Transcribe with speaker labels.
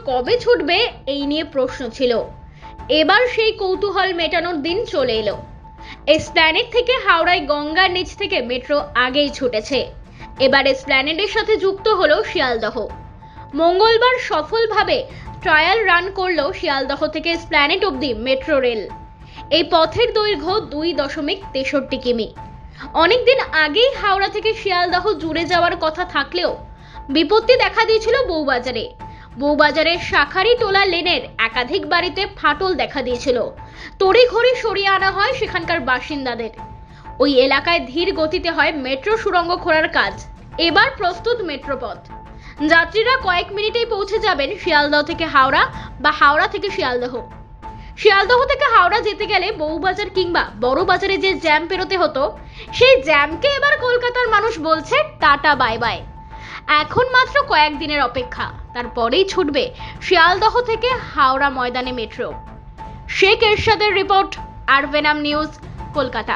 Speaker 1: কবে ছুটবে এই নিয়ে প্রশ্ন ছিল। এবার সেই কৌতূহল মেটানোর দিন চলে এলো। এসপ্ল্যানেড থেকে হাওড়ায় গঙ্গার নিচ থেকে মেট্রো আগেই ছুটেছে। এবার এসপ্ল্যানেডের সাথে যুক্ত হলো শিয়ালদহ। মঙ্গলবার সফলভাবে ট্রায়াল রান করলো শিয়ালদহ থেকে এসপ্ল্যানেড অবধি মেট্রো রেল। এই পথের দৈর্ঘ্য 2.63 কিমি। অনেকদিন আগেই হাওড়া থেকে শিয়ালদহ জুড়ে যাওয়ার কথা থাকলেও বিপত্তি দেখা দিয়েছিল বউবাজারে। বউবাজারের শাখারি টোলা লেনের একাধিক বাড়িতে ফাটল দেখা দিয়েছিল। তড়িঘড়ি সরিয়ে আনা হয় সেখানকার বাসিন্দাদের। ওই এলাকায় ধীর গতিতে হয় মেট্রো সুড়ঙ্গ খোঁড়ার কাজ। এবার প্রস্তুত মেট্রোপথ। যাত্রীরা কয়েক মিনিটেই পৌঁছে যাবেন শিয়ালদহ থেকে হাওড়া বা হাওড়া থেকে শিয়ালদহ। শিয়ালদহ থেকে হাওড়া যেতে গেলে বউবাজার কিংবা বড় বাজারে যে জ্যাম পেরোতে হতো, সেই জ্যামকে এবার কলকাতার মানুষ বলছে টাটা বাই বাই। এখন মাত্র কয়েকদিনের অপেক্ষা, তারপরেই ছুটবে শিয়ালদহ থেকে হাওড়া ময়দানে মেট্রো। শেখ এরশাদের রিপোর্ট, আরভেনাম নিউজ, কলকাতা।